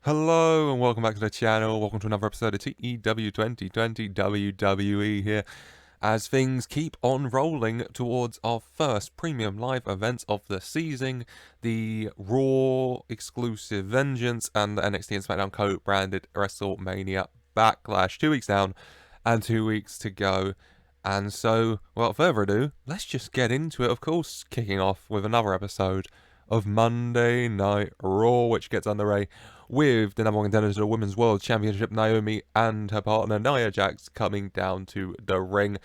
Hello and welcome back to the channel. Welcome to another episode of TEW 2020 WWE here, as things keep on rolling towards our first premium live events of the season, the Raw exclusive Vengeance and the NXT and Smackdown co-branded WrestleMania Backlash. 2 weeks down and 2 weeks to go. And so, without further ado, let's just get into it. Of course, kicking off with another episode of Monday Night Raw, which gets underway with the number one contender to the Women's World Championship, Naomi, and her partner, Nia Jax, coming down to the ring.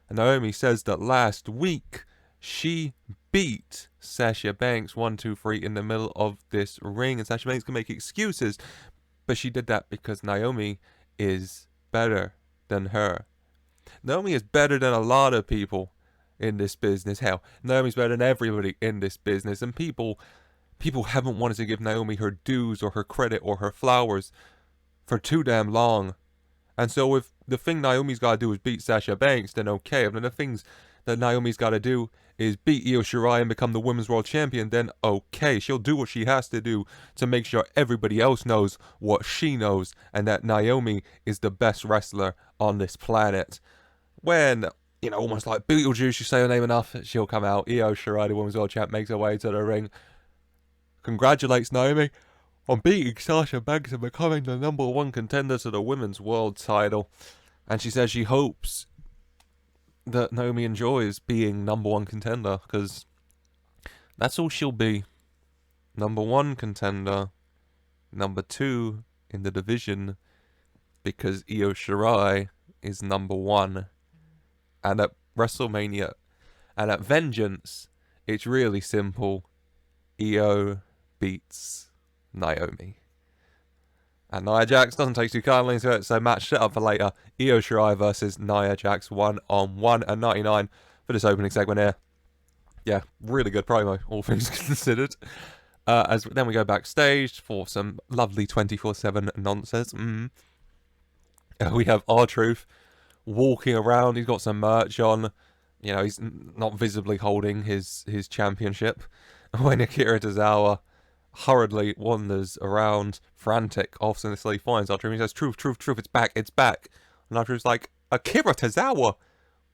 And Naomi says that last week she beat Sasha Banks 1, 2, 3 in the middle of this ring, and Sasha Banks can make excuses, but she did that because Naomi is better than her. Naomi is better than a lot of people in this business. Hell, Naomi's better than everybody in this business, and people haven't wanted to give Naomi her dues or her credit or her flowers for too damn long. And so if the thing Naomi's got to do is beat Sasha Banks, then okay. And then the things that Naomi's got to do is beat Io Shirai and become the Women's World Champion, then okay. She'll do what she has to do to make sure everybody else knows what she knows, and that Naomi is the best wrestler on this planet. When, almost like Beetlejuice, you say her name enough, she'll come out. Io Shirai, the Women's World Champ, makes her way to the ring, congratulates Naomi on beating Sasha Banks and becoming the number one contender to the Women's World title. And she says she hopes that Naomi enjoys being number one contender, because that's all she'll be. Number one contender, number two in the division, because Io Shirai is number one. And at WrestleMania and at Vengeance, it's really simple. Io beats Naomi. And Nia Jax doesn't take too kindly to it, so match set up for later. Io Shirai versus Nia Jax 1-on-1 and 99 for this opening segment here. Yeah, really good promo, all things considered. As then we go backstage for some lovely 24/7 nonsense. We have R-Truth walking around. He's got some merch on. He's not visibly holding his championship. When Akira Tozawa hurriedly wanders around, frantic, obviously finds R-Truth. He says, "Truth, truth, truth, it's back, it's back." And R-Truth's like, "Akira Tozawa,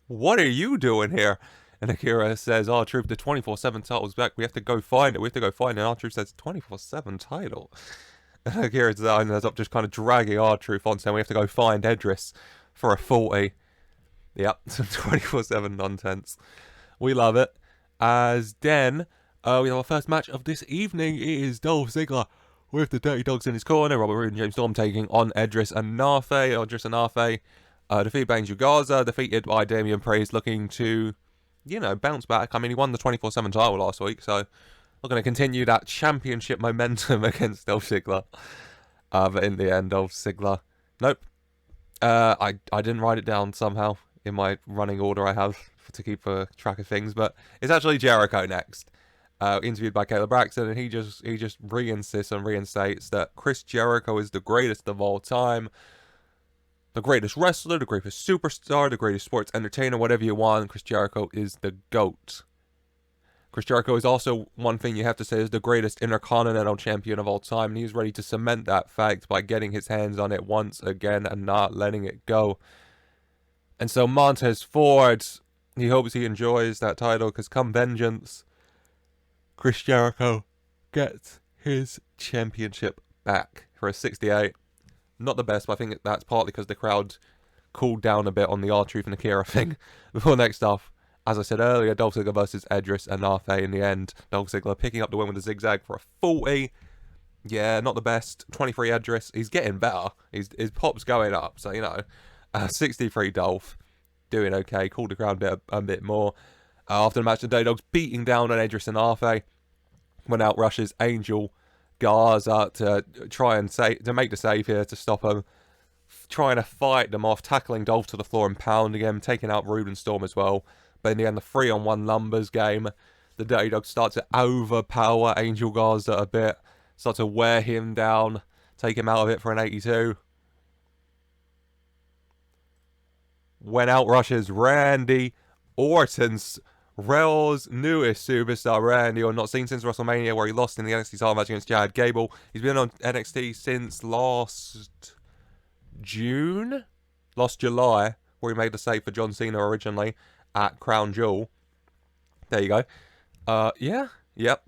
what are you doing here?" And Akira says, "R-Truth, the 24/7 title's back. We have to go find it. We have to go find it." And R-Truth says, 24/7 title? And Akira Tozawa ends up just kind of dragging R-Truth on, saying we have to go find Edris for a 40. Yep, some 24/7 nonsense. We love it. As then, we have our first match of this evening. It is Dolph Ziggler with the Dirty Dogs in his corner. Robert Roode and James Storm taking on Edris and Nafe. Edris and Nafe defeated by Angel Garza, defeated by Damian Priest, looking to, bounce back. I mean, he won the 24/7 title last week, so we're going to continue that championship momentum against Dolph Ziggler. But in the end, Dolph Ziggler, nope. I didn't write it down somehow in my running order I have to keep track of things, but it's actually Jericho next. Interviewed by Caleb Braxton, and he just reinsists and reinstates that Chris Jericho is the greatest of all time, the greatest wrestler, the greatest superstar, the greatest sports entertainer, whatever you want. Chris Jericho is the GOAT. Chris Jericho is also, one thing you have to say, is the greatest Intercontinental Champion of all time, and he's ready to cement that fact by getting his hands on it once again and not letting it go. And so Montez Ford, he hopes he enjoys that title, because come Vengeance, Chris Jericho gets his championship back for a 68. Not the best, but I think that's partly because the crowd cooled down a bit on the R-Truth and Akira thing. Before next off, as I said earlier, Dolph Ziggler versus Edris and Nafe in the end. Dolph Ziggler picking up the win with a zigzag for a 40. Yeah, not the best. 23 Edris. He's getting better. His pop's going up. So, 63 Dolph. Doing okay. Cooled the crowd a bit more. After the match, the Dirty Dogs beating down on Edris and Nafe. When out rushes Angel Garza to try and to make the save here to stop him. Trying to fight them off. Tackling Dolph to the floor and pounding him. Taking out Roode and Storm as well. But in the end, the 3-on-1 numbers game, the Dirty Dogs start to overpower Angel Garza a bit, start to wear him down, take him out of it for an 82. When out rushes Randy Orton's Raw's newest superstar, Randy Orton, not seen since WrestleMania, where he lost in the NXT title match against Chad Gable. He's been on NXT since last July, where he made the save for John Cena originally at Crown Jewel. There you go. Yep.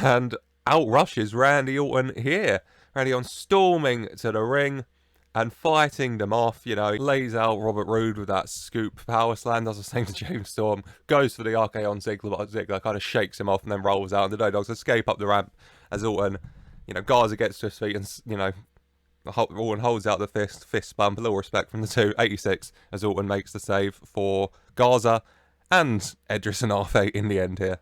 And out rushes Randy Orton here. Randy Orton storming to the ring and fighting them off, lays out Robert Roode with that scoop power slam, does the same to James Storm, goes for the RKO on Ziggler, but Ziggler kind of shakes him off and then rolls out, and the Dirty Dogs escape up the ramp as Orton, Garza gets to his feet and, Orton holds out the fist bump, a little respect from the two, 86, as Orton makes the save for Garza and Edris and Arfe in the end here.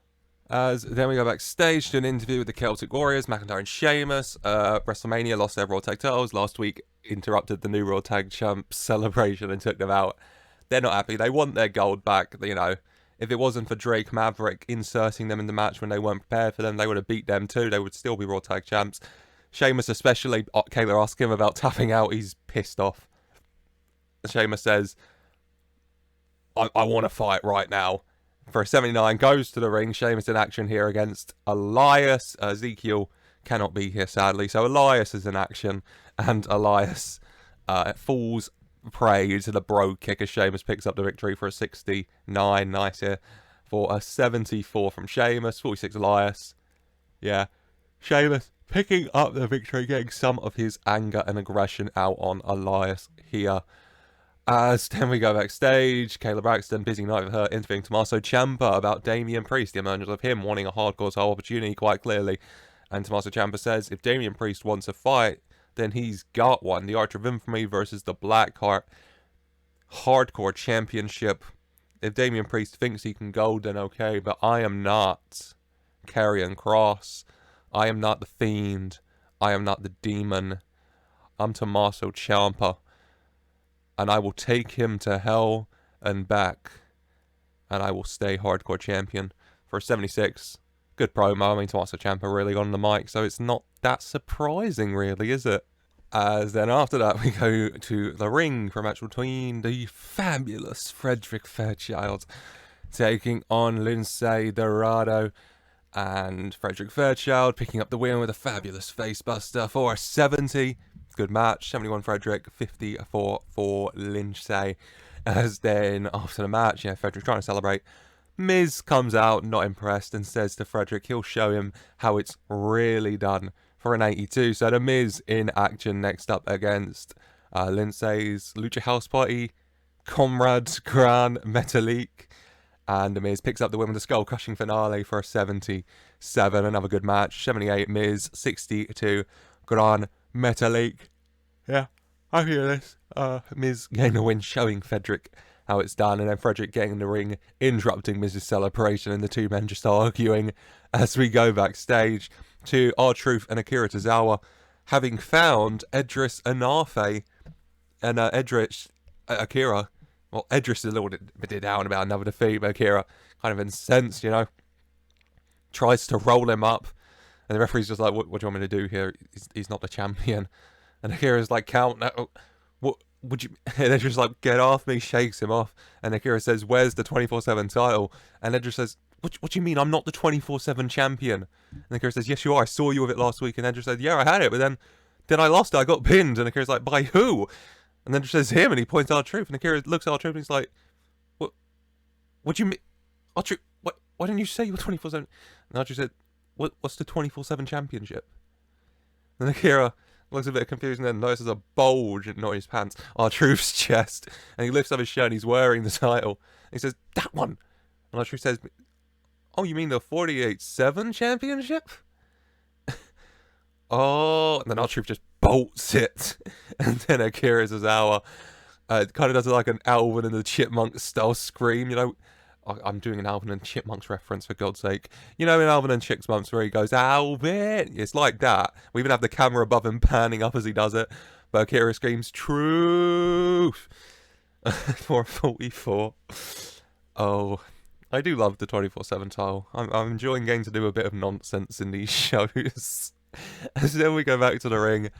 As then we go backstage to an interview with the Celtic Warriors, McIntyre and Sheamus. WrestleMania lost their Raw Tag titles last week, interrupted the new Raw Tag Champ celebration and took them out. They're not happy. They want their gold back. If it wasn't for Drake Maverick inserting them in the match when they weren't prepared for them, they would have beat them too. They would still be Raw Tag Champs. Sheamus especially, Kayla asked him about tapping out. He's pissed off. Sheamus says, I want to fight right now. For a 79, goes to the ring. Sheamus in action here against Elias. Ezekiel cannot be here, sadly. So Elias is in action, and Elias falls prey to the bro kick as Sheamus picks up the victory for a 69. Nice here for a 74 from Sheamus. 46 Elias. Yeah. Sheamus picking up the victory, getting some of his anger and aggression out on Elias here. As then we go backstage, Kayla Braxton, busy night with her, interviewing Tommaso Ciampa about Damian Priest, the emergence of him wanting a hardcore title opportunity quite clearly. And Tommaso Ciampa says, if Damian Priest wants a fight, then he's got one. The Arch of Infamy versus the Blackheart Hardcore Championship. If Damian Priest thinks he can go, then okay, but I am not Karrion Kross. I am not the Fiend. I am not the Demon. I'm Tommaso Ciampa. And I will take him to hell and back. And I will stay hardcore champion. For 76, good promo. I mean, Tommaso Ciampa really got on the mic, so it's not that surprising, really, is it? As then after that, we go to the ring for a match between the fabulous Frederick Fairchild taking on Lince Dorado. And Frederick Fairchild picking up the win with a fabulous facebuster for 70. Good match. 71 Frederick, 54 for Lince. As then after the match, Frederick trying to celebrate. Miz comes out, not impressed, and says to Frederick he'll show him how it's really done for an 82. So the Miz in action next up against Lince's Lucha House Party comrade Gran Metalik. And the Miz picks up the win with a skull-crushing finale for a 77. Another good match. 78 Miz, 62 Gran Metalik. Yeah, I hear this. Miz getting the win, showing Frederick how it's done. And then Frederick getting in the ring, interrupting Miz's celebration. And the two men just arguing as we go backstage to R-Truth and Akira Tozawa, having found Edris and Arfe. And Akira... Well, Edris is a little bit down about another defeat, but Akira kind of incensed, tries to roll him up. And the referee's just like, what do you want me to do here? He's not the champion. And Akira's like, count. What would you... And Edris like, get off me, shakes him off. And Akira says, where's the 24/7 title? And Edris says, what do you mean? I'm not the 24/7 champion. And Akira says, yes, you are. I saw you with it last week. And Edris said, yeah, I had it, but then I lost it. I got pinned. And Akira's like, by who? And then it says him, and he points out R-Truth, and Akira looks at R-Truth, and he's like, what do you mean? R-Truth, why didn't you say you were 24/7? And R-Truth said, what's the 24/7 championship? And Akira looks a bit confused, and then notices a bulge in his pants, R-Truth's chest, and he lifts up his shirt, and he's wearing the title. And he says, that one! And R-Truth says, oh, you mean the 48/7 championship? Oh, and then R-Truth just bolts it. And then Akira Tozawa kind of does like an Alvin and the Chipmunks style scream, I'm doing an Alvin and Chipmunks reference, for God's sake. In Alvin and Chipmunks where he goes, Alvin! It's like that. We even have the camera above him panning up as he does it. But Akira screams, truth! For 44. Oh, I do love the 24/7 title. I'm enjoying getting to do a bit of nonsense in these shows. And then we go back to the ring,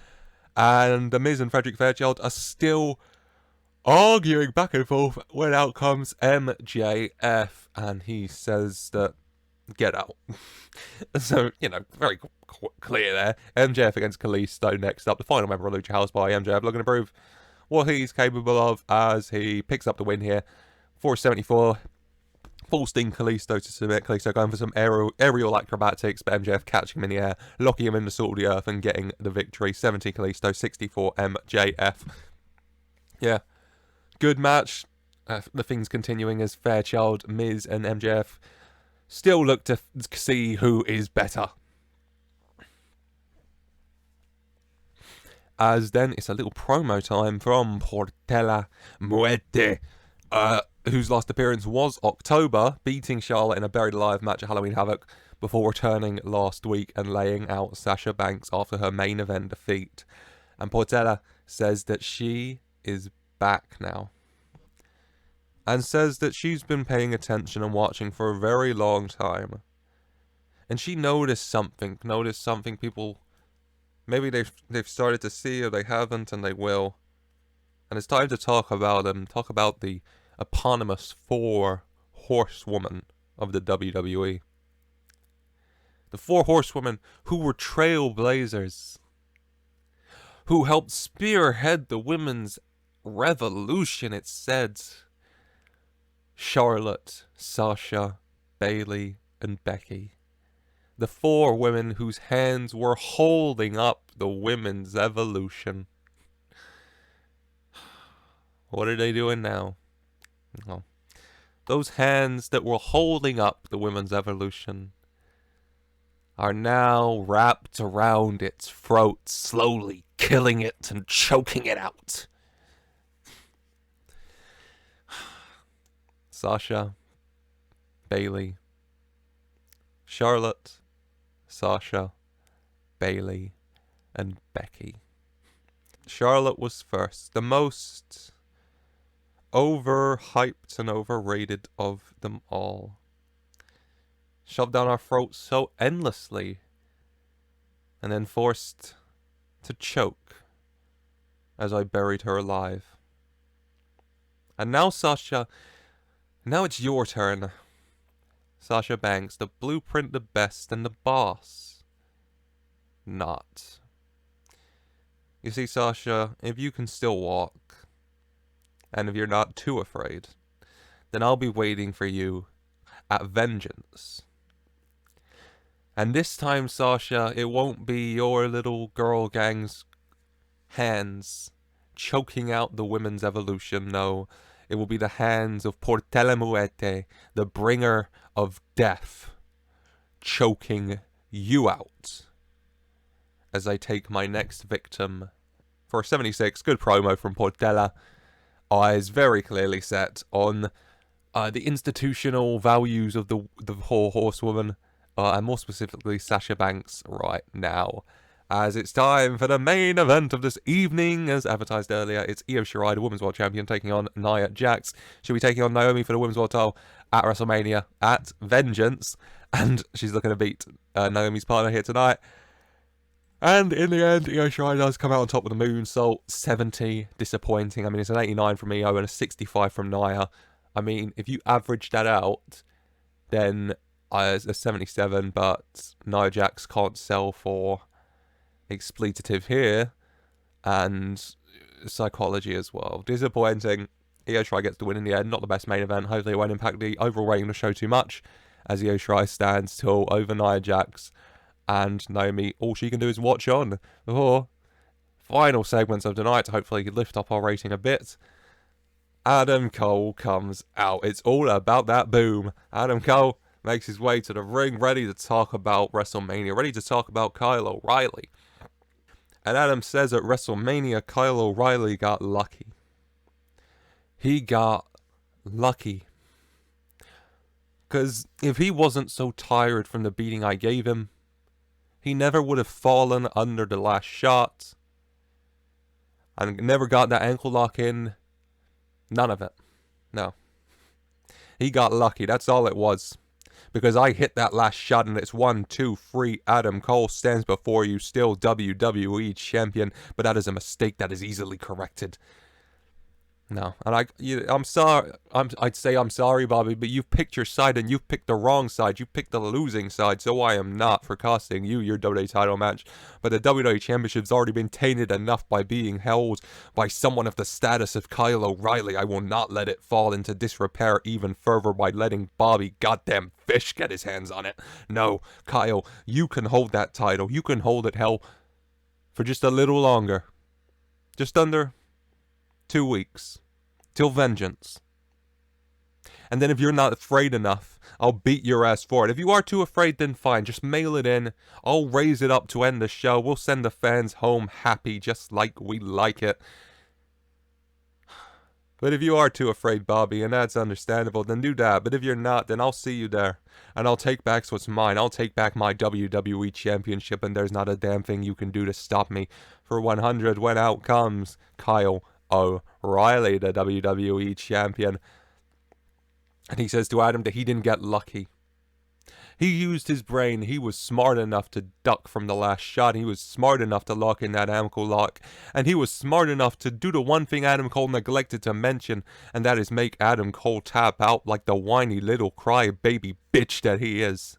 and The Miz and Frederick Fairchild are still arguing back and forth when out comes MJF, and he says that get out. So, very clear there. MJF against Kalisto next up. The final member of Lucha House by MJF, looking to prove what he's capable of as he picks up the win here. 474. Full sting Kalisto to submit. Kalisto going for some aerial acrobatics, but MJF catching him in the air, locking him in the salt of the earth and getting the victory. 70 Kalisto, 64 MJF. Yeah, good match. The things continuing as Fairchild, Miz and MJF still look to see who is better. As then it's a little promo time from Portela Muerte, whose last appearance was October, beating Charlotte in a buried alive match at Halloween Havoc before returning last week and laying out Sasha Banks after her main event defeat. And Portela says that she is back now, and says that she's been paying attention and watching for a very long time, and she noticed something people maybe they've started to see, or they haven't, and they will. And it's time to talk about them. Talk about the eponymous 4 horsewomen of the WWE. The 4 horsewomen who were trailblazers, who helped spearhead the women's revolution, it said. Charlotte, Sasha, Bayley, and Becky. The 4 women whose hands were holding up the women's evolution. What are they doing now? Well, those hands that were holding up the women's evolution are now wrapped around its throat, slowly killing it and choking it out. Sasha, Bayley, Charlotte, Sasha, Bayley, and Becky. Charlotte was first, the most overhyped and overrated of them all. Shoved down our throats so endlessly, and then forced to choke as I buried her alive. And now Sasha, now it's your turn. Sasha Banks, the blueprint, the best, and the boss. Not. You see, Sasha, if you can still walk, and if you're not too afraid, then I'll be waiting for you at Vengeance. And this time, Sasha, it won't be your little girl gang's hands choking out the women's evolution, no. It will be the hands of Portela Muerte, the bringer of death, choking you out as I take my next victim. For a 76, good promo from Portela. Eyes very clearly set on the institutional values of the 4 horsewoman, and more specifically Sasha Banks right now. As it's time for the main event of this evening, as advertised earlier, it's Io Shirai, the Women's World Champion, taking on Nia Jax. She'll be taking on Naomi for the Women's World title at WrestleMania at Vengeance, and she's looking to beat Naomi's partner here tonight. And in the end, Io Shirai does come out on top with the moonsault. 70, disappointing. I mean, it's an 89 from Io and a 65 from Nia. I mean, if you average that out, then it's a 77, but Nia Jax can't sell for expletive here, and psychology as well. Disappointing. Io Shirai gets the win in the end. Not the best main event. Hopefully it won't impact the overall rating of the show too much, as Io Shirai stands tall over Nia Jax, and Naomi, all she can do is watch on before final segments of the night to hopefully lift up our rating a bit. Adam Cole comes out. It's all about that boom. Adam Cole makes his way to the ring, ready to talk about WrestleMania, ready to talk about Kyle O'Reilly. And Adam says at WrestleMania, Kyle O'Reilly got lucky. He got lucky. Because if he wasn't so tired from the beating I gave him, he never would have fallen under the last shot. And never got that ankle lock in. None of it. No. He got lucky. That's all it was. Because I hit that last shot and it's 1, 2, 3. Adam Cole stands before you, still WWE champion. But that is a mistake that is easily corrected. No, and I'm sorry. I'd say I'm sorry, Bobby, but you've picked your side and you've picked the wrong side. You picked the losing side, so I am not for costing you your WWE title match. But the WWE Championship's already been tainted enough by being held by someone of the status of Kyle O'Reilly. I will not let it fall into disrepair even further by letting Bobby goddamn Fish get his hands on it. No, Kyle, you can hold that title. You can hold it, hell, for just a little longer. Just under 2 weeks. Till Vengeance. And then if you're not afraid enough, I'll beat your ass for it. If you are too afraid, then fine. Just mail it in. I'll raise it up to end the show. We'll send the fans home happy, just like we like it. But if you are too afraid, Bobby, and that's understandable, then do that. But if you're not, then I'll see you there. And I'll take back what's mine. I'll take back my WWE Championship, and there's not a damn thing you can do to stop me. For 100, when out comes Kyle O'Reilly, the WWE Champion. And he says to Adam that he didn't get lucky. He used his brain. He was smart enough to duck from the last shot. He was smart enough to lock in that ankle lock. And he was smart enough to do the one thing Adam Cole neglected to mention, and that is make Adam Cole tap out like the whiny little crybaby bitch that he is.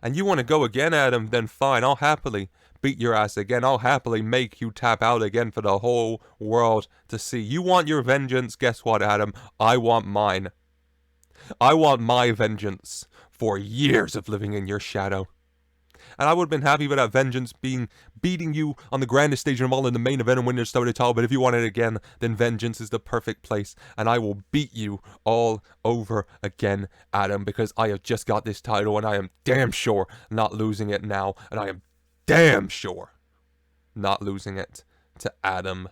And you want to go again, Adam? Then fine, I'll happily beat your ass again. I'll happily make you tap out again for the whole world to see. You want your vengeance? Guess what, Adam? I want mine. I want my vengeance for years of living in your shadow. And I would have been happy with that vengeance beating you on the grandest stage of them all in the main event and winning the WWE title. But if you want it again, then vengeance is the perfect place. And I will beat you all over again, Adam, because I have just got this title and I am damn sure not losing it now. And I am damn sure not losing it to Adam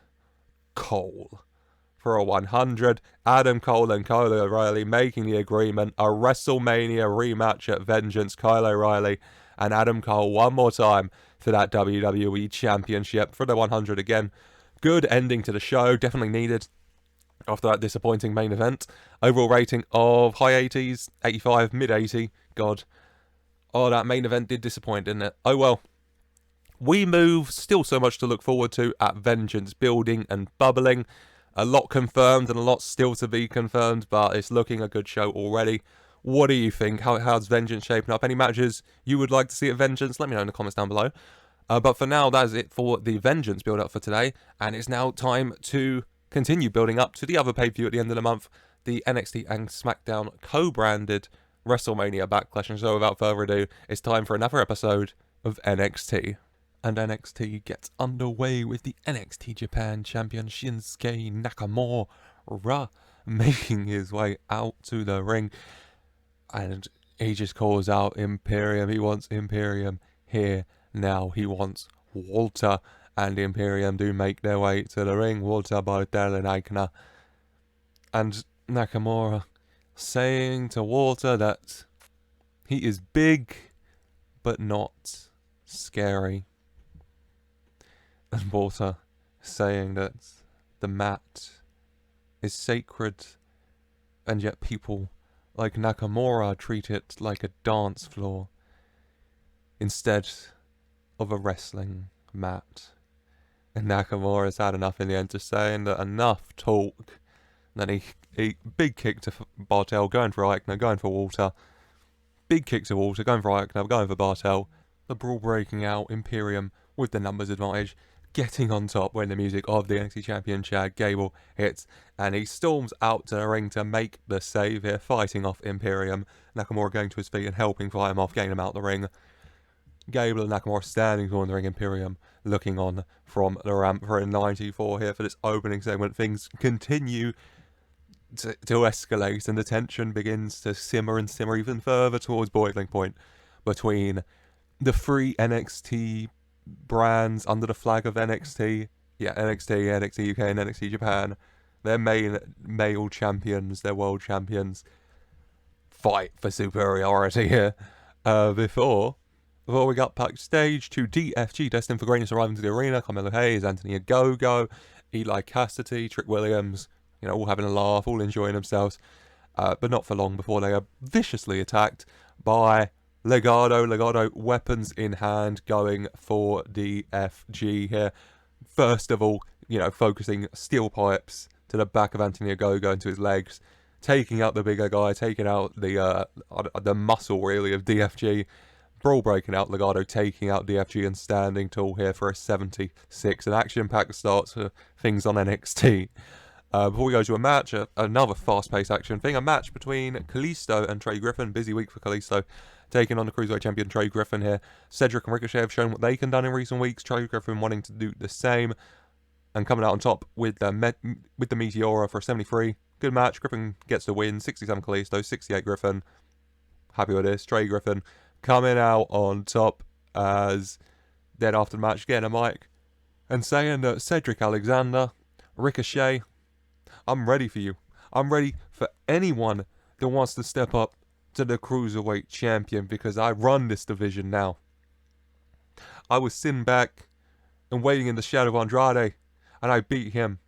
Cole. For a 100, Adam Cole and Kyle O'Reilly making the agreement, a WrestleMania rematch at Vengeance, Kyle O'Reilly and Adam Cole one more time for that WWE Championship for the 100 again. Good ending to the show, definitely needed after that disappointing main event. Overall rating of high 80s, 85, mid 80. God. Oh, that main event did disappoint, didn't it? Oh well. We move, still so much to look forward to at Vengeance, building and bubbling. A lot confirmed and a lot still to be confirmed, but it's looking a good show already. What do you think? How's Vengeance shaping up? Any matches you would like to see at Vengeance? Let me know in the comments down below. But for now, that is it for the Vengeance build-up for today. And it's now time to continue building up to the other pay-per-view at the end of the month, the NXT and Smackdown co-branded WrestleMania Backlash. And so without further ado, it's time for another episode of NXT. And NXT gets underway with the NXT Japan champion Shinsuke Nakamura making his way out to the ring. And he just calls out Imperium. He wants Imperium here now. He wants Walter. And Imperium do make their way to the ring. Walter, Bartel and Aikner. And Nakamura saying to Walter that he is big but not scary. And Walter saying that the mat is sacred, and yet people like Nakamura treat it like a dance floor instead of a wrestling mat. And Nakamura's had enough in the end, just saying that enough talk. And then he big kick to Bartel, going for Aikner, going for Walter. Big kick to Walter, going for Aikner, going for Bartel. The brawl breaking out, Imperium with the numbers advantage, getting on top when the music of the NXT champion Chad Gable hits, and he storms out to the ring to make the save here, fighting off Imperium. Nakamura going to his feet and helping fight him off, getting him out the ring. Gable and Nakamura standing on the ring, Imperium looking on from the ramp for a 94 here for this opening segment. Things continue to escalate, and the tension begins to simmer and simmer even further towards boiling point between the three NXT brands under the flag of NXT. Yeah, NXT, NXT UK and NXT Japan. Their main male champions, their world champions, fight for superiority here. Before we got backstage to DFG, destined for greatness, arriving to the arena. Carmelo Hayes, Anthony Ogogo, Eli Cassidy, Trick Williams, you know, all having a laugh, all enjoying themselves. But not for long before they are viciously attacked by Legado. Legado, weapons in hand, going for DFG here. First of all, you know, focusing steel pipes to the back of Anthony Ogogo into his legs, taking out the bigger guy, taking out the muscle really of DFG. Brawl breaking out, Legado taking out DFG and standing tall here for a 76. An action-packed start to things on NXT. Before we go to a match, another fast-paced action thing, a match between Kalisto and Trey Griffin. Busy week for Kalisto, taking on the Cruiserweight Champion Trey Griffin here. Cedric and Ricochet have shown what they can do in recent weeks. Trey Griffin wanting to do the same and coming out on top with the Meteora for a 73. Good match. Griffin gets the win. 67 Kalisto, 68 Griffin. Happy with this. Trey Griffin coming out on top as then after the match getting a mic and saying that Cedric Alexander, Ricochet, I'm ready for you. I'm ready for anyone that wants to step up to the Cruiserweight Champion because I run this division now. I was sitting back and waiting in the shadow of Andrade and I beat him.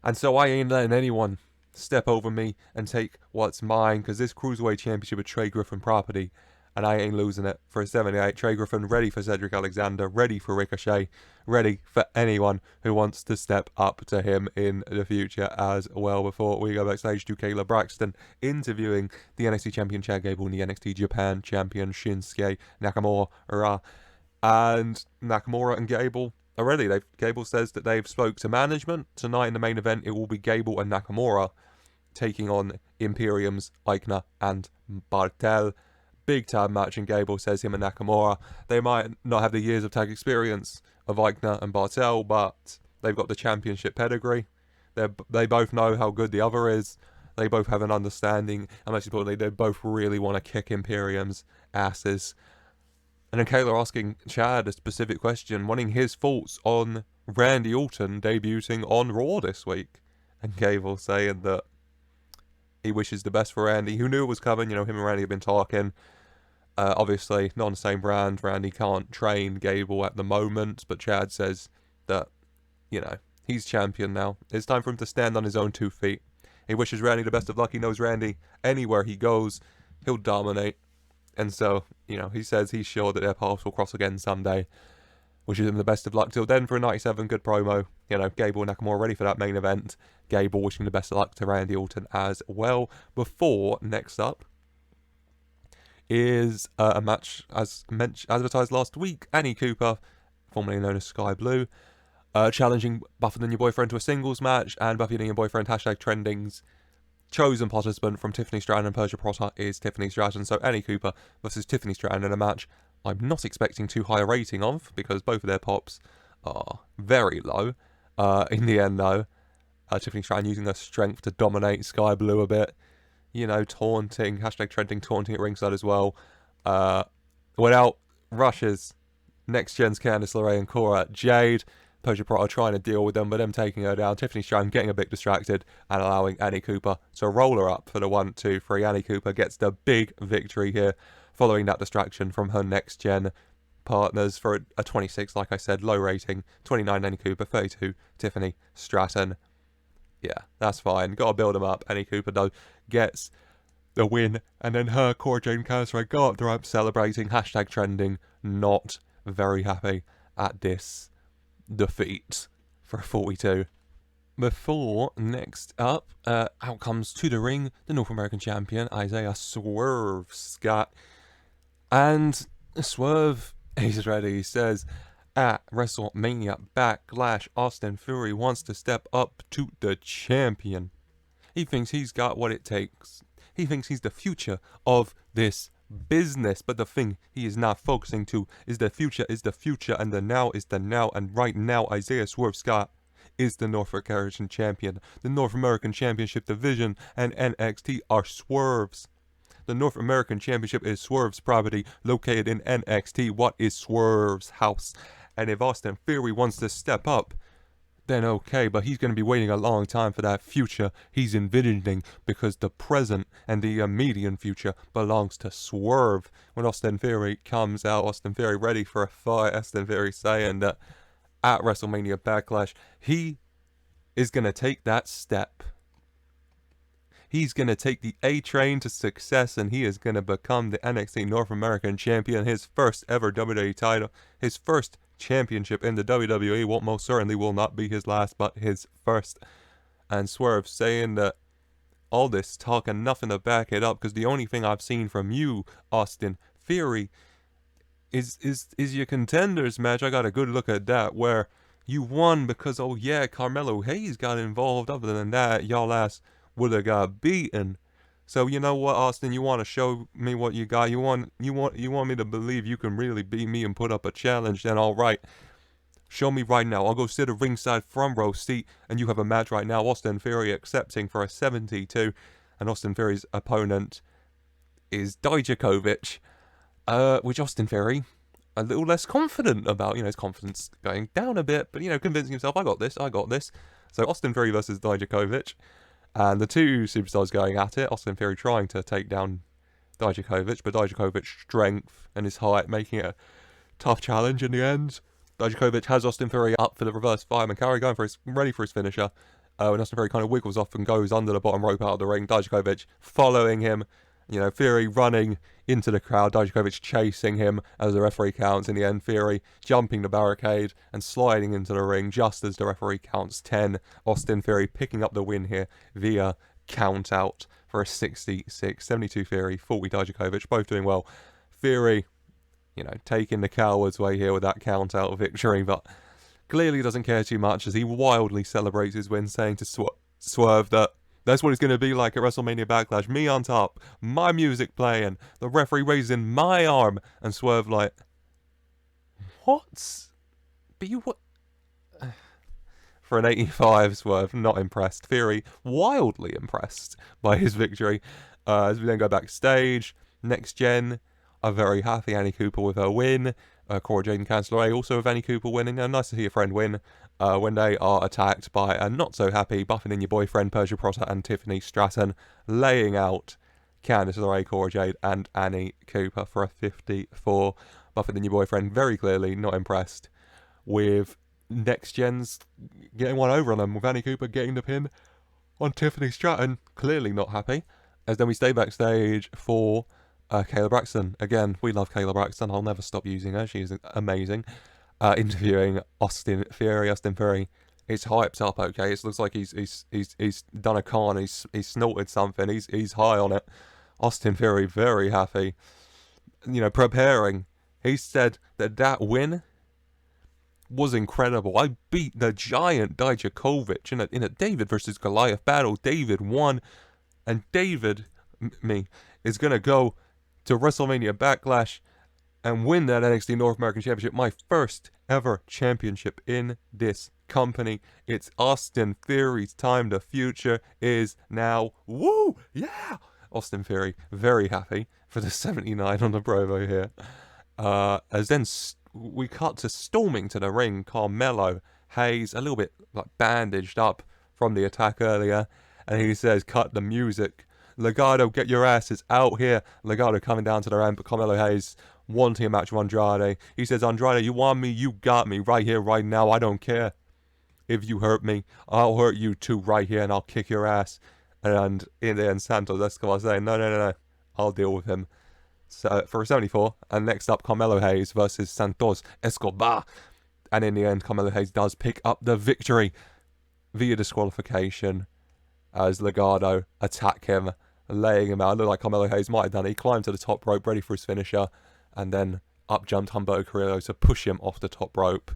And so I ain't letting anyone step over me and take what's mine because this Cruiserweight Championship is Trey Griffin property and I ain't losing it for a 78. Trey Griffin ready for Cedric Alexander, ready for Ricochet, ready for anyone who wants to step up to him in the future as well. Before we go backstage to Kayla Braxton interviewing the NXT Champion Chad Gable and the NXT Japan Champion Shinsuke Nakamura. And Nakamura and Gable already, Gable says that they've spoke to management. Tonight in the main event, it will be Gable and Nakamura taking on Imperium's Eichner and Bartel. Big time match, and Gable says him and Nakamura, they might not have the years of tag experience of Eichner and Bartel, but they've got the championship pedigree. They both know how good the other is. They both have an understanding, and most importantly, they both really want to kick Imperium's asses. And then Kayla asking Chad a specific question, wanting his thoughts on Randy Orton debuting on Raw this week. And Gable saying that he wishes the best for Randy, who knew it was coming. You know, him and Randy have been talking. Obviously, not on the same brand. Randy can't train Gable at the moment, but Chad says that, you know, he's champion now. It's time for him to stand on his own 2 feet. He wishes Randy the best of luck. He knows Randy, anywhere he goes, he'll dominate. And so, you know, he says he's sure that their paths will cross again someday. Wishes him the best of luck till then for a 97. Good promo. You know, Gable and Nakamura ready for that main event. Gable wishing the best of luck to Randy Orton as well. Before, next up, is a match as advertised last week. Annie Cooper, formerly known as Sky Blue, challenging Buffy and Your Boyfriend to a singles match, and Buffy and Your Boyfriend #trending's chosen participant from Tiffany Stratton and Persia Protter is Tiffany Stratton. So Annie Cooper versus Tiffany Stratton in a match I'm not expecting too high a rating of because both of their pops are very low. In the end though, Tiffany Stratton using her strength to dominate Sky Blue a bit. You know, taunting, #trending, taunting at ringside as well. Without rushes, Next Gen's Candice LeRae and Cora Jade. Persia Protter trying to deal with them, but them taking her down. Tiffany Stratton getting a bit distracted and allowing Annie Cooper to roll her up for the 1, 2, 3. Annie Cooper gets the big victory here, following that distraction from her Next Gen partners for a 26, like I said, low rating. 29 Annie Cooper, 32 Tiffany Stratton. Yeah, that's fine. Got to build them up. Annie Cooper, though, gets the win. And then her, Cora Jade and Candice LeRae go up the ramp celebrating. #trending. Not very happy at this defeat for 42. Before, next up, out comes to the ring the North American Champion, Isaiah Swerve Scott. And Swerve, he's ready. He says, at WrestleMania Backlash, Austin Theory wants to step up to the champion. He thinks he's got what it takes. He thinks he's the future of this business. But the thing he is not focusing to is the future, and the now is the now. And right now, Isaiah Swerve Scott is the North American Champion. The North American Championship Division and NXT are Swerve's. The North American Championship is Swerve's property, located in NXT. What is Swerve's house? And if Austin Theory wants to step up, then okay, but he's going to be waiting a long time for that future he's envisioning, because the present and the immediate future belongs to Swerve. When Austin Theory comes out, Austin Theory ready for a fight, Austin Theory saying that at WrestleMania Backlash, he is going to take that step. He's going to take the A train to success, and he is going to become the NXT North American Champion, his first ever WWE title, his first championship in the WWE, what most certainly will not be his last, but his first. And Swerve saying that all this talk and nothing to back it up, because the only thing I've seen from you, Austin Theory, is your Contenders match. I got a good look at that, where you won because, oh yeah, Carmelo Hayes got involved. Other than that, y'all ass would have got beaten. So you know what, Austin, you want to show me what you got. You want me to believe you can really beat me and put up a challenge. Then all right, show me right now. I'll go sit a ringside front row seat, and you have a match right now. Austin Theory accepting for a 72, and Austin Theory's opponent is Dijakovic, which Austin Theory a little less confident about. His confidence going down a bit, but convincing himself, I got this. So Austin Theory versus Dijakovic. And the two superstars going at it. Austin Theory trying to take down Dijakovic, but Dijakovic's strength and his height making it a tough challenge in the end. Dijakovic has Austin Theory up for the reverse fireman carry, ready for his finisher. When Austin Theory kind of wiggles off and goes under the bottom rope out of the ring, Dijakovic following him. Theory running into the crowd, Dijakovic chasing him as the referee counts. In the end, Theory jumping the barricade and sliding into the ring just as the referee counts 10. Austin Theory picking up the win here via count out for a 66. 72 Theory, 40 Dijakovic, both doing well. Theory, taking the coward's way here with that count out victory, but clearly doesn't care too much as he wildly celebrates his win, saying to Swerve that that's what it's going to be like at WrestleMania Backlash. Me on top, my music playing, the referee raising my arm, and Swerve like, what? But you what? For an 85, Swerve not impressed. Theory wildly impressed by his victory. As we then go backstage, Next Gen are very happy. Annie Cooper with her win. Cora Jade and Candice LeRae also with Annie Cooper winning. Nice to see your friend win. When they are attacked by a not so happy Buffing in Your Boyfriend, Persia Protter and Tiffany Stratton, laying out Candice LeRae, Cora Jade and Annie Cooper for a 54. Buffing in Your Boyfriend very clearly not impressed with Next Gen's getting one over on them, with Annie Cooper getting the pin on Tiffany Stratton, clearly not happy. As then we stay backstage for Kayla Braxton. Again, we love Kayla Braxton. I'll never stop using her. She's amazing. Interviewing Austin Theory. Austin Theory is hyped up. Okay, it looks like he's done a con. He's snorted something. He's high on it. Austin Theory very happy. Preparing. He said that win was incredible. I beat the giant Dijakovic in a David versus Goliath battle. David won, and David is gonna go to WrestleMania Backlash and win that NXT North American Championship, my first ever championship in this company. It's Austin Theory's time. The future is now. Woo! Yeah! Austin Theory, very happy for the 79 on the promo here. As then we cut to storming to the ring, Carmelo Hayes, a little bit bandaged up from the attack earlier, and he says, cut the music. Legado, get your asses out here. Legado coming down to the ramp, but Carmelo Hayes wanting a match with Andrade. He says, Andrade, you want me? You got me right here, right now. I don't care. If you hurt me, I'll hurt you too right here, and I'll kick your ass. And in the end, Santos Escobar saying, no. I'll deal with him. So for a 74. And next up, Carmelo Hayes versus Santos Escobar. And in the end, Carmelo Hayes does pick up the victory via disqualification as Legado attack him, laying him out. It looked like Carmelo Hayes might have done it. He climbed to the top rope, ready for his finisher, and then up jumped Humberto Carrillo to push him off the top rope.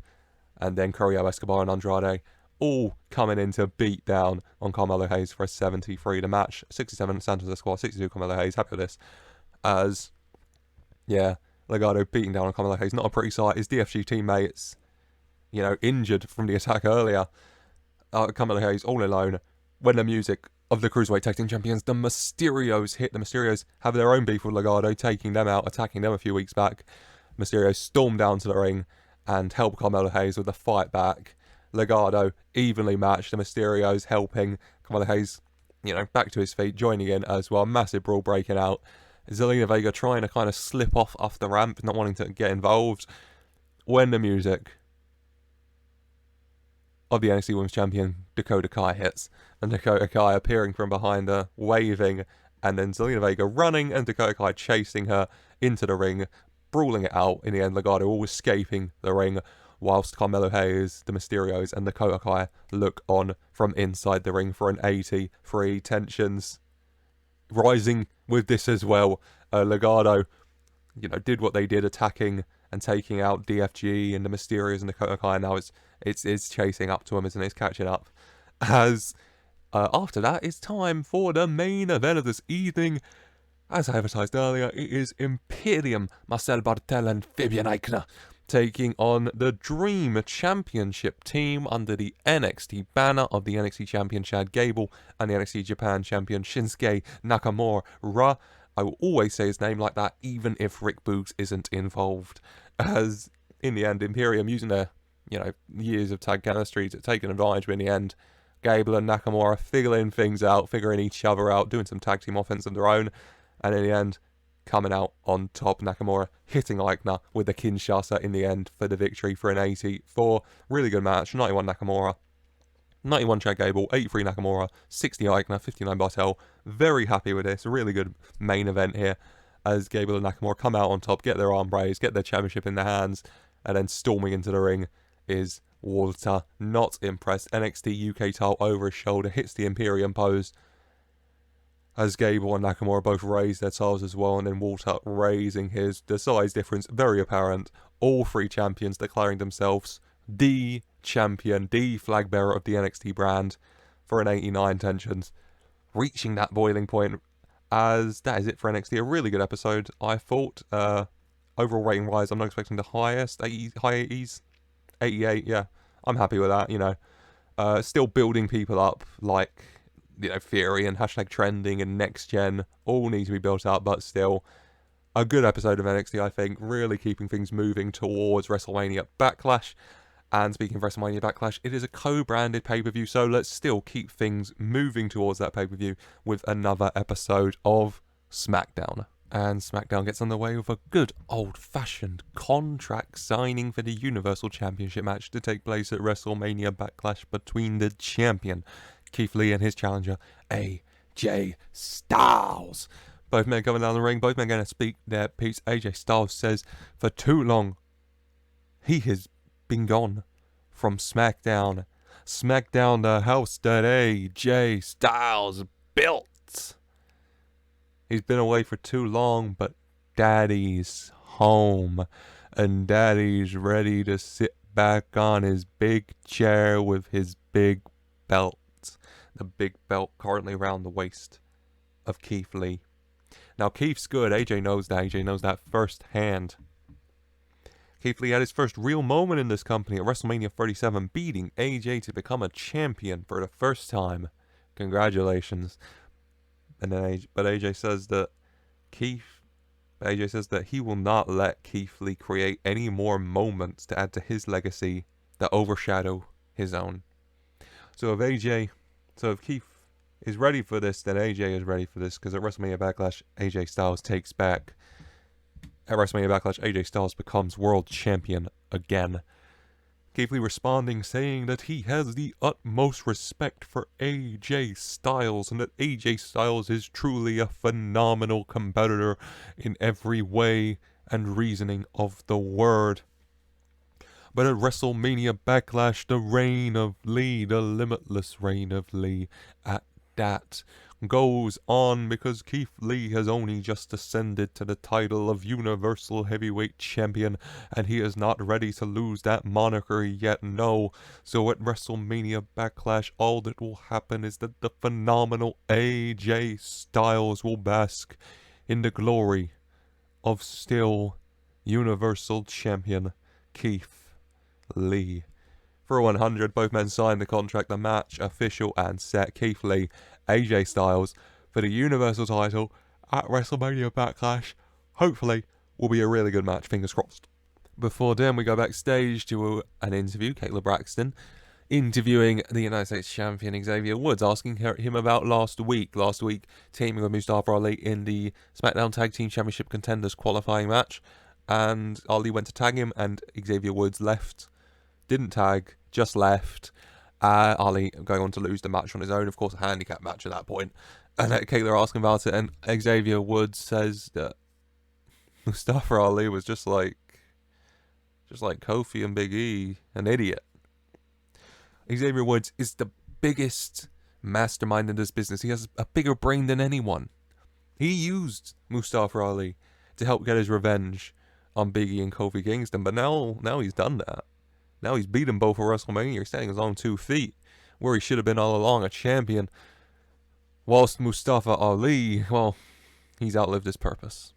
And then Carrillo, Escobar, and Andrade all coming in to beat down on Carmelo Hayes for a 73. The match, 67 Santos Escobar, 62 Carmelo Hayes. Happy with this. As, Legado beating down on Carmelo Hayes. Not a pretty sight. His DFG teammates, injured from the attack earlier. Carmelo Hayes all alone. When the music of the Cruiserweight Tag Team Champions, the Mysterios, hit. The Mysterios have their own beef with Legado, taking them out, attacking them a few weeks back. Mysterios storm down to the ring and help Carmelo Hayes with the fight back. Legado evenly matched. The Mysterios helping Carmelo Hayes, back to his feet, joining in as well. Massive brawl breaking out. Zelina Vega trying to kind of slip off the ramp, not wanting to get involved. When the music of the NXT Women's Champion, Dakota Kai, hits. And Dakota Kai appearing from behind her, waving, and then Zelina Vega running and Dakota Kai chasing her into the ring, brawling it out. In the end, Legado all escaping the ring, whilst Carmelo Hayes, the Mysterios, and Dakota Kai look on from inside the ring for an 83. Tensions rising with this as well. Legado, did what they did, attacking and taking out DFG and the Mysterios and Dakota Kai. Now it's chasing up to him, isn't it? It's catching up. As after that, it's time for the main event of this evening. As I advertised earlier, it is Imperium, Marcel Bartel and Fabian Eichner taking on the Dream Championship team under the NXT banner of the NXT Champion Chad Gable and the NXT Japan Champion Shinsuke Nakamura. I will always say his name like that, even if Rick Boogs isn't involved. As in the end, Imperium, using their years of tag chemistry, to taking advantage, but in the end, Gable and Nakamura figuring things out, figuring each other out, doing some tag team offense of their own, and in the end, coming out on top. Nakamura hitting Eichner with the Kinshasa in the end for the victory for an 84. Really good match. 91 Nakamura, 91 Chad Gable, 83 Nakamura, 60 Eichner, 59 Bartel. Very happy with this. Really good main event here as Gable and Nakamura come out on top, get their arm raised, get their championship in their hands, and then storming into the ring is Walter. Not impressed. NXT UK title over his shoulder, hits the Imperium pose as Gable and Nakamura both raise their titles as well, and then Walter raising his. The size difference very apparent. All three champions declaring themselves the champion, the flag bearer of the NXT brand for an 89. Tensions reaching that boiling point, as that is it for NXT. A really good episode, I thought. Overall rating wise, I'm not expecting the highest, high 80s, 88. Yeah, I'm happy with that. Still building people up like Theory and #trending and Next Gen all need to be built up, but still a good episode of NXT, I think. Really keeping things moving towards WrestleMania Backlash. And speaking of WrestleMania Backlash, it is a co-branded pay-per-view, so let's still keep things moving towards that pay-per-view with another episode of Smackdown. And Smackdown gets underway with a good old-fashioned contract signing for the Universal Championship match to take place at WrestleMania Backlash between the champion Keith Lee and his challenger AJ Styles. Both men coming down the ring, both men going to speak their piece. AJ Styles says for too long he has been gone from SmackDown. SmackDown, the house that AJ Styles built. He's been away for too long, but Daddy's home. And Daddy's ready to sit back on his big chair with his big belt. The big belt currently around the waist of Keith Lee. Now, Keith's good. AJ knows that. AJ knows that firsthand. Keith Lee had his first real moment in this company at WrestleMania 37, beating AJ to become a champion for the first time. Congratulations. And then but AJ says that AJ says that he will not let Keith Lee create any more moments to add to his legacy that overshadow his own. So if Keith is ready for this, then AJ is ready for this, because at WrestleMania Backlash, AJ Styles takes back. At WrestleMania Backlash, AJ Styles becomes world champion again. Keith Lee responding, saying that he has the utmost respect for AJ Styles, and that AJ Styles is truly a phenomenal competitor in every way and reasoning of the word. But at WrestleMania Backlash, the reign of Lee, the limitless reign of Lee at that, goes on, because Keith Lee has only just ascended to the title of Universal Heavyweight Champion, and he is not ready to lose that moniker yet, no. So at WrestleMania Backlash, all that will happen is that the phenomenal AJ Styles will bask in the glory of still Universal Champion Keith Lee. For 100, both men signed the contract, the match official and set. Keith Lee, AJ Styles for the Universal title at WrestleMania Backlash. Hopefully will be a really good match, fingers crossed. Before then, we go backstage to an interview. Kayla Braxton interviewing the United States Champion Xavier Woods, asking him about last week teaming with Mustafa Ali in the SmackDown Tag Team Championship Contenders qualifying match, and Ali went to tag him and Xavier Woods left. Didn't tag, just left, Ali going on to lose the match on his own, of course, a handicap match at that point. And Kayla asking about it, and Xavier Woods says that Mustafa Ali was just like Kofi and Big E, an idiot. Xavier Woods is the biggest mastermind in this business. He has a bigger brain than anyone. He used Mustafa Ali to help get his revenge on Big E and Kofi Kingston, but now he's done that. Now he's beaten both at WrestleMania. He's standing on his own 2 feet, where he should have been all along, a champion. Whilst Mustafa Ali, well, he's outlived his purpose.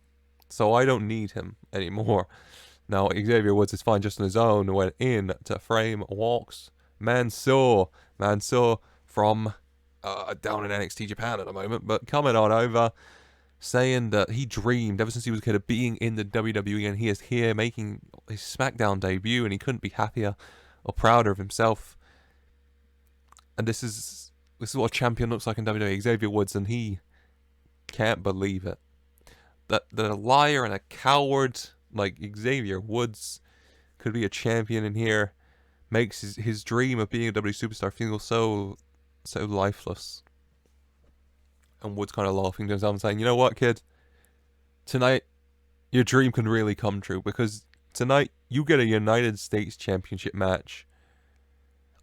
So I don't need him anymore. Now, Xavier Woods is fine just on his own. Went in to frame, walks Mansoor from down in NXT Japan at the moment, but coming on over, saying that he dreamed ever since he was a kid of being in the WWE, and he is here making his Smackdown debut, and he couldn't be happier or prouder of himself. And this is what a champion looks like in WWE, Xavier Woods, and he can't believe it. That a liar and a coward like Xavier Woods could be a champion in here makes his dream of being a WWE superstar feel so lifeless. And Woods kind of laughing to himself and saying, you know what, kid? Tonight, your dream can really come true, because tonight you get a United States Championship match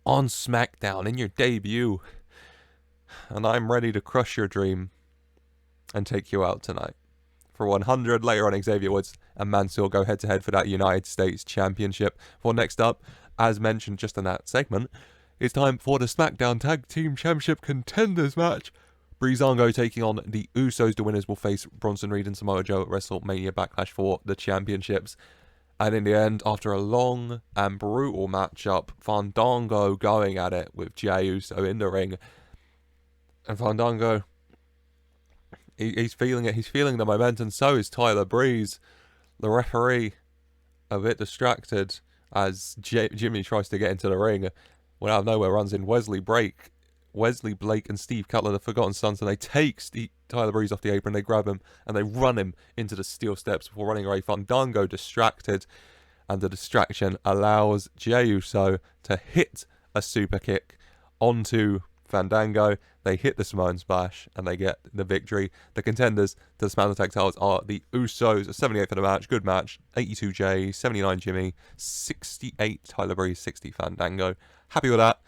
on SmackDown in your debut. And I'm ready to crush your dream and take you out tonight. For 100, later on, Xavier Woods and Mansoor go head-to-head for that United States Championship. For next up, as mentioned just in that segment, it's time for the SmackDown Tag Team Championship Contenders match. Breezango taking on the Usos. The winners will face Bronson Reed and Samoa Joe at WrestleMania Backlash for the championships. And in the end, after a long and brutal matchup, Fandango going at it with Jey Uso in the ring. And Fandango, he's feeling it. He's feeling the momentum. So is Tyler Breeze. The referee, a bit distracted as Jimmy tries to get into the ring. When out of nowhere runs in Wesley Blake and Steve Cutler, the Forgotten Sons, and they take Tyler Breeze off the apron, they grab him, and they run him into the steel steps before running away. Fandango distracted, and the distraction allows Jey Uso to hit a super kick onto Fandango. They hit the Samoan Splash, and they get the victory. The contenders to the SmackDown Tag titles are the Usos, 78 for the match, good match, 82 Jey, 79 Jimmy, 68 Tyler Breeze, 60 Fandango. Happy with that.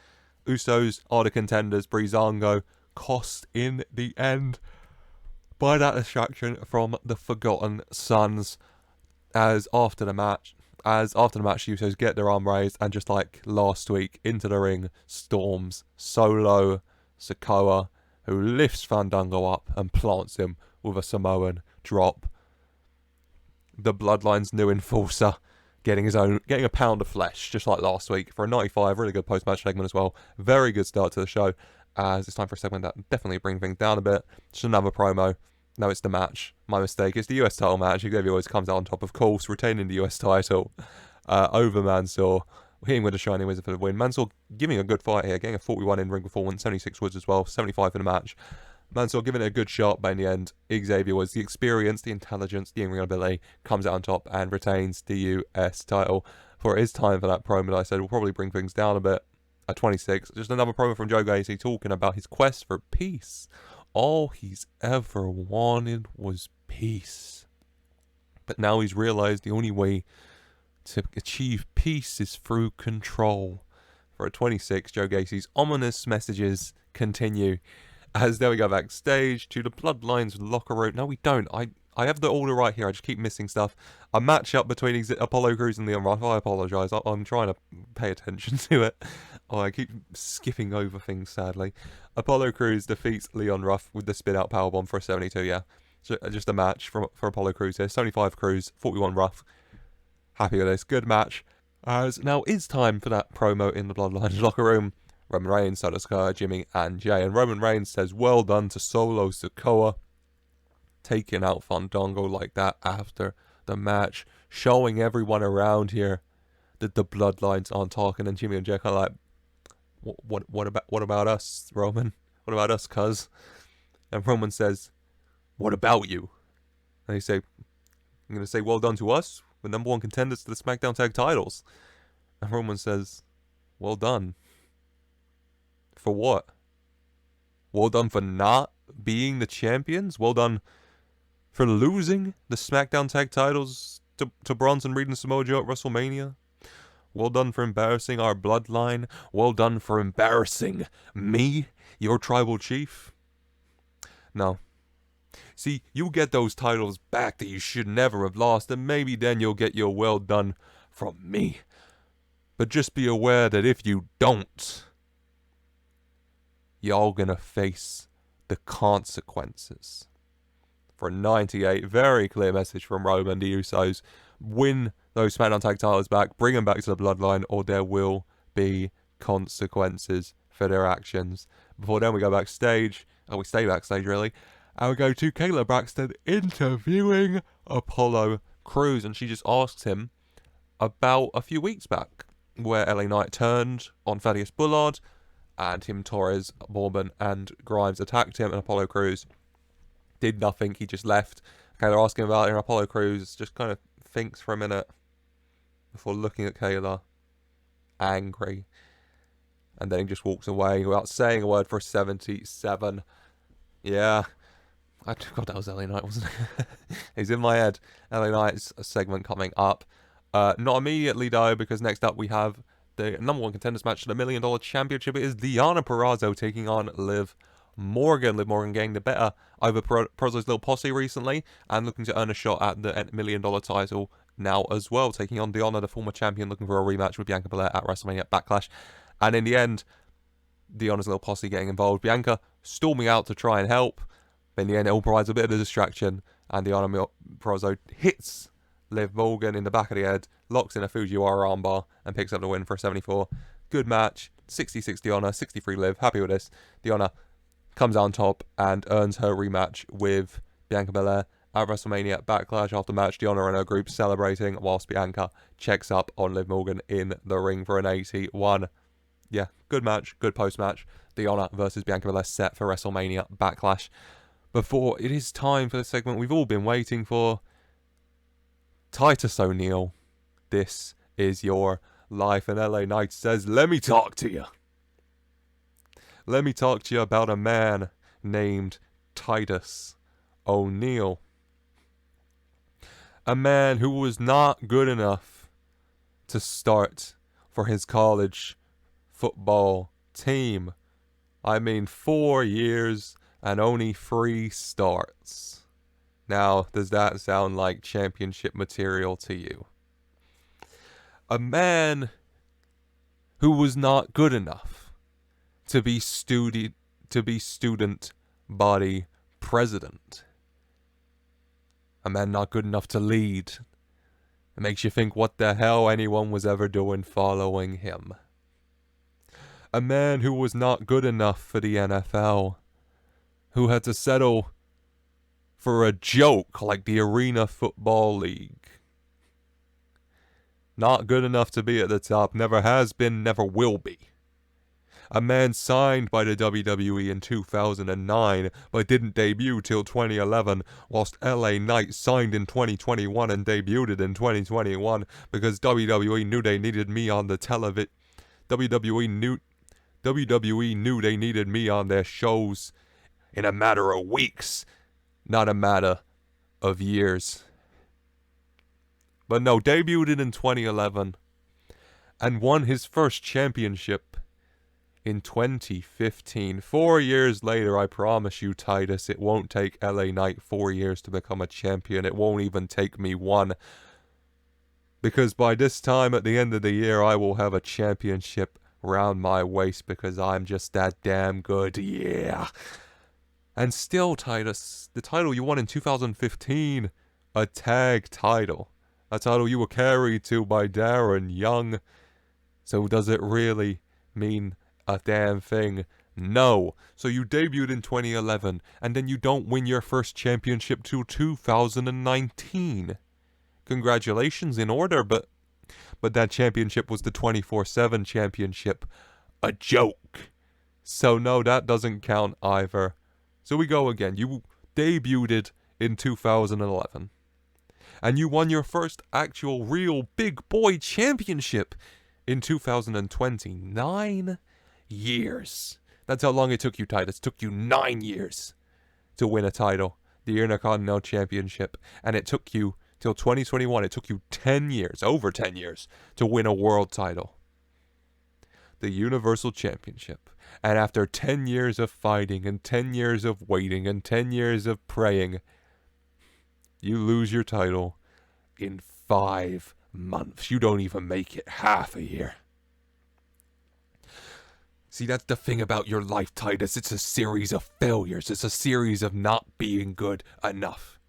Usos are the contenders. Breezango cost in the end by that distraction from the Forgotten Sons. As after the match, the Usos get their arm raised, and just like last week, into the ring storms Solo Sikoa, who lifts Fandango up and plants him with a Samoan drop. The Bloodline's new enforcer getting a pound of flesh, just like last week, for a 95. Really good post-match segment as well. Very good start to the show, as it's time for a segment that definitely brings things down a bit. Just another promo. No, it's the match. My mistake. It's the US title match. Xavier always comes out on top, of course, retaining the US title over Mansoor. Hitting with a Shining Wizard for the win. Mansoor giving a good fight here, getting a 41 in ring performance, 76 Woods as well, 75 in the match. Mansoor giving it a good shot, but in the end, Xavier was the experience, the intelligence, the in-ring ability, comes out on top and retains the US title. For it is time for that promo that I said will probably bring things down a bit. At 26, just another promo from Joe Gacy talking about his quest for peace. All he's ever wanted was peace. But now he's realized the only way to achieve peace is through control. For a 26, Joe Gacy's ominous messages continue. As there we go backstage to the Bloodlines locker room. No, we don't. I have the order right here. I just keep missing stuff. A matchup between Apollo Crews and Leon Ruff. I apologise. I'm trying to pay attention to it. Oh, I keep skipping over things, sadly. Apollo Crews defeats Leon Ruff with the spin-out powerbomb for a 72, yeah. So, just a match for Apollo Crews here. 75 Crews, 41 Ruff. Happy with this. Good match. As now it's time for that promo in the Bloodlines locker room. Roman Reigns, Titus, Jimmy, and Jey. And Roman Reigns says, well done to Solo Sikoa. Taking out Fandango like that after the match. Showing everyone around here that the Bloodlines aren't talking. And Jimmy and Jey kind of like, what about us, Roman? What about us, cuz? And Roman says, what about you? And he say, I'm going to say, well done to us. We're number one contenders to the SmackDown Tag titles. And Roman says, well done. For what? Well done for not being the champions? Well done for losing the Smackdown tag titles to Bronson Reed and Samoa Joe at WrestleMania? Well done for embarrassing our bloodline? Well done for embarrassing me, your tribal chief? No. See, you get those titles back that you should never have lost, and maybe then you'll get your well done from me. But just be aware that if you don't, y'all gonna face the consequences. For 98, very clear message from Roman. The Usos win those SmackDown tag titles back, bring them back to the bloodline, or there will be consequences for their actions. Before then, we go backstage. We stay backstage, really. And we go to Kayla Braxton interviewing Apollo Crews. And she just asks him about a few weeks back, where LA Knight turned on Thaddeus Bullard, and him, Torres, Mormon, and Grimes attacked him, and Apollo Crews did nothing. He just left. Kayla asking about it, and Apollo Crews just kind of thinks for a minute before looking at Kayla, angry, and then he just walks away without saying a word for 77. Yeah, I forgot that was LA Knight, wasn't it? He's in my head. LA Knight's segment coming up. Not immediately, though, because next up we have the number one contenders match to the $1 Million Championship. It is Deonna Purrazzo taking on Liv Morgan. Liv Morgan getting the better over Purrazzo's little posse recently, and looking to earn a shot at the $1 Million title now as well, taking on Deonna, the former champion, looking for a rematch with Bianca Belair at WrestleMania Backlash. And in the end, Deonna's little posse getting involved. Bianca storming out to try and help. But in the end, it all provides a bit of a distraction, and Deonna Purrazzo hits Liv Morgan in the back of the head, locks in a Fujiwara armbar, and picks up the win for a 74. Good match. 66 Deonna, 63 Liv. Happy with this. Deonna comes out on top and earns her rematch with Bianca Belair at WrestleMania Backlash. After match, Deonna and her group celebrating, whilst Bianca checks up on Liv Morgan in the ring for an 81. Yeah, good match, good post-match. Deonna versus Bianca Belair set for WrestleMania Backlash. Before it is time for the segment we've all been waiting for. Titus O'Neil, this is your life. And LA Knight says, let me talk to you. Let me talk to you about a man named Titus O'Neil. A man who was not good enough to start for his college football team. I mean, 4 years and only 3 starts. Now, does that sound like championship material to you? A man who was not good enough to be student body president. A man not good enough to lead. It makes you think what the hell anyone was ever doing following him. A man who was not good enough for the NFL. Who had to settle for a joke like the Arena Football League. Not good enough to be at the top. Never has been, never will be. A man signed by the WWE in 2009, but didn't debut till 2011, whilst LA Knight signed in 2021 and debuted in 2021 because WWE knew they needed me on the television. WWE knew they needed me on their shows in a matter of weeks, not a matter of years. But no, debuted in 2011 and won his first championship in 2015. 4 years later, I promise you, Titus, it won't take LA Knight 4 years to become a champion. It won't even take me 1. Because by this time, at the end of the year, I will have a championship round my waist because I'm just that damn good. Yeah. And still, Titus, the title you won in 2015, a tag title. A title you were carried to by Darren Young. So does it really mean a damn thing? No. So you debuted in 2011, and then you don't win your first championship till 2019. Congratulations in order, but that championship was the 24/7 championship. A joke. So no, that doesn't count either. So we go again. You debuted in 2011. And you won your first actual real big boy championship in 2020. 9 years. That's how long it took you, Titus. It took you 9 years to win a title, the Intercontinental Championship. And it took you till 2021. It took you 10 years, over 10 years, to win a world title, the Universal Championship. And after 10 years of fighting and 10 years of waiting and 10 years of praying, you lose your title in 5 months. You don't even make it half a year. See, that's the thing about your life, Titus. It's a series of failures. It's a series of not being good enough.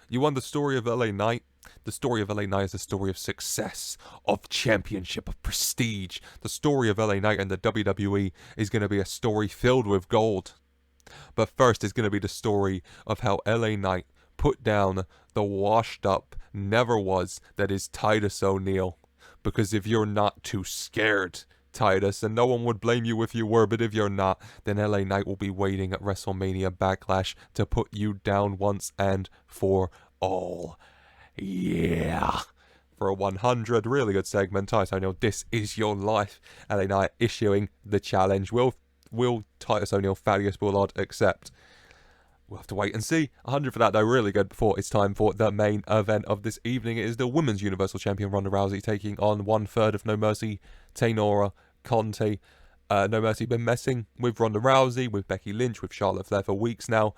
You won the story of LA Knight. The story of LA Knight is a story of success, of championship, of prestige. The story of LA Knight and the WWE is going to be a story filled with gold. But first is going to be the story of how LA Knight put down the washed up, never was, that is Titus O'Neil. Because if you're not too scared, Titus, and no one would blame you if you were, but if you're not, then LA Knight will be waiting at WrestleMania Backlash to put you down once and for all. Yeah. For a 100, really good segment. Titus O'Neil, this is your life. LA Knight issuing the challenge. Will Titus O'Neil, Thaddeus Bullard accept? We'll have to wait and see. 100 for that, though. Really good. Before it's time for the main event of this evening. It is the Women's Universal Champion Ronda Rousey taking on 1/3 of No Mercy, Taynara Conti. No Mercy been messing with Ronda Rousey, with Becky Lynch, with Charlotte Flair for weeks now.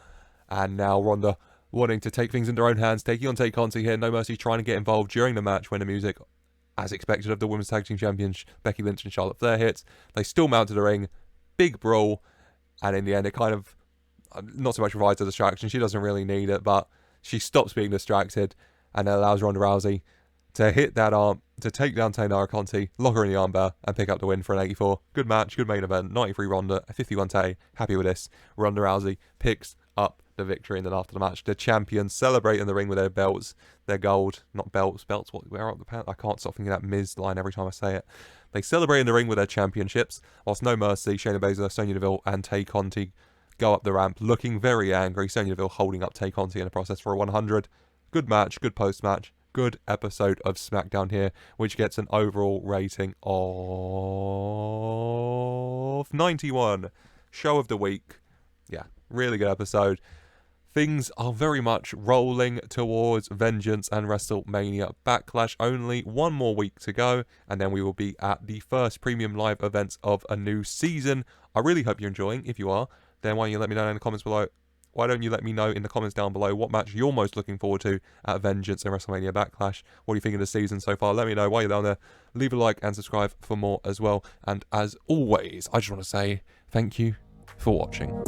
And now Ronda wanting to take things into her own hands, taking on Tay Conti here. No Mercy trying to get involved during the match when the music, as expected of the Women's Tag Team Champions, Becky Lynch and Charlotte Flair hits. They still mount to the ring. Big brawl. And in the end, it kind of not so much provides a distraction. She doesn't really need it, but she stops being distracted and it allows Ronda Rousey to hit that arm, to take down Taynara Conti, lock her in the armbar, and pick up the win for an 84. Good match, good main event. 93 Ronda, 51 Tay. Happy with this. Ronda Rousey picks up the victory, and then after the match, the champions celebrate in the ring with their belts, their gold, not belts, where are the pants? I can't stop thinking of that Miz line every time I say it. They celebrate in the ring with their championships, whilst No Mercy, Shayna Baszler, Sonya Deville, and Tay Conti go up the ramp looking very angry. Sonya Deville holding up Tay Conti in the process for a 100. Good match, good post-match, good episode of Smackdown here, which gets an overall rating of 91. Show of the week. Yeah, really good episode. Things are very much rolling towards Vengeance and WrestleMania Backlash. Only one more week to go, and then we will be at the first premium live events of a new season. I really hope you're enjoying. If you are, then why don't you let me know in the comments below? Why don't you let me know in the comments down below what match you're most looking forward to at Vengeance and WrestleMania Backlash? What do you think of the season so far? Let me know while you're down there. Leave a like and subscribe for more as well. And as always, I just want to say thank you for watching.